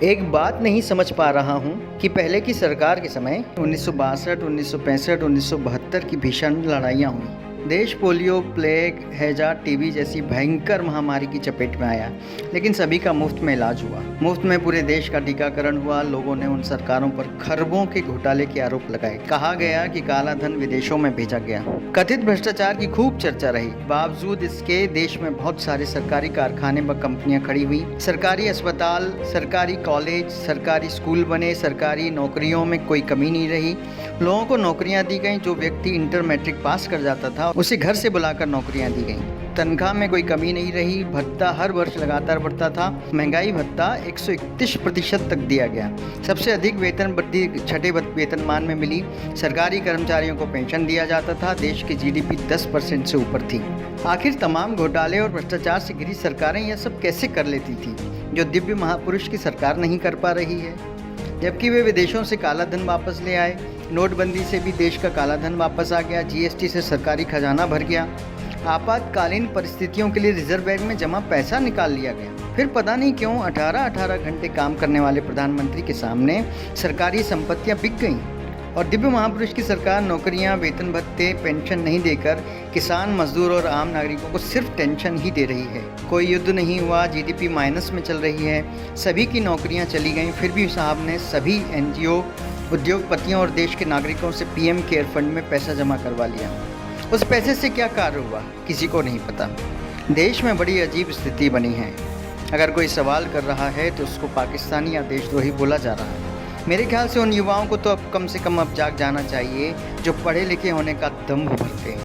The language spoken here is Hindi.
एक बात नहीं समझ पा रहा हूँ कि पहले की सरकार के समय 1962, 1965, 1972 की भीषण लड़ाइयाँ हुई। देश पोलियो, प्लेग, हैजा, टीबी जैसी भयंकर महामारी की चपेट में आया, लेकिन सभी का मुफ्त में इलाज हुआ। मुफ्त में पूरे देश का टीकाकरण हुआ। लोगों ने उन सरकारों पर खरबों के घोटाले के आरोप लगाए। कहा गया कि काला धन विदेशों में भेजा गया। कथित भ्रष्टाचार की खूब चर्चा रही। बावजूद इसके देश में बहुत सारे सरकारी कारखाने व कंपनियां खड़ी हुई। सरकारी अस्पताल, सरकारी कॉलेज, सरकारी स्कूल बने। सरकारी नौकरियों में कोई कमी नहीं रही। लोगों को नौकरियां दी गई। जो व्यक्ति इंटर मैट्रिक पास कर जाता था उसे घर से बुलाकर नौकरियां दी गई। तनख्वाह में कोई कमी नहीं रही। भत्ता हर वर्ष लगातार बढ़ता था। महंगाई भत्ता 131% तक दिया गया। सबसे अधिक वेतन वृद्धि छठे वेतनमान में मिली। सरकारी कर्मचारियों को पेंशन दिया जाता था। देश की जीडीपी 10% से ऊपर थी। आखिर तमाम घोटाले और भ्रष्टाचार से घिरी सरकारें यह सब कैसे कर लेती थी, जो दिव्य महापुरुष की सरकार नहीं कर पा रही है? जबकि वे विदेशों से काला धन वापस ले आए। नोटबंदी से भी देश का काला धन वापस आ गया। जीएसटी से सरकारी खजाना भर गया। आपातकालीन परिस्थितियों के लिए रिजर्व बैंक में जमा पैसा निकाल लिया गया। फिर पता नहीं क्यों 18-18 घंटे काम करने वाले प्रधानमंत्री के सामने सरकारी संपत्तियां बिक गईं और दिव्य महापुरुष की सरकार नौकरियां, वेतन भत्ते, पेंशन नहीं देकर किसान, मजदूर और आम नागरिकों को सिर्फ टेंशन ही दे रही है। कोई युद्ध नहीं हुआ, जीडीपी माइनस में चल रही है, सभी की नौकरियां चली गईं, फिर भी साहब ने सभी एनजीओ, उद्योगपतियों और देश के नागरिकों से पीएम केयर फंड में पैसा जमा करवा लिया। उस पैसे से क्या कार्य हुआ, किसी को नहीं पता। देश में बड़ी अजीब स्थिति बनी है। अगर कोई सवाल कर रहा है तो उसको पाकिस्तानी या देशद्रोही बोला जा रहा है। मेरे ख्याल से उन युवाओं को तो अब कम से कम अब जाग जाना चाहिए जो पढ़े लिखे होने का दम्भ भरते हैं।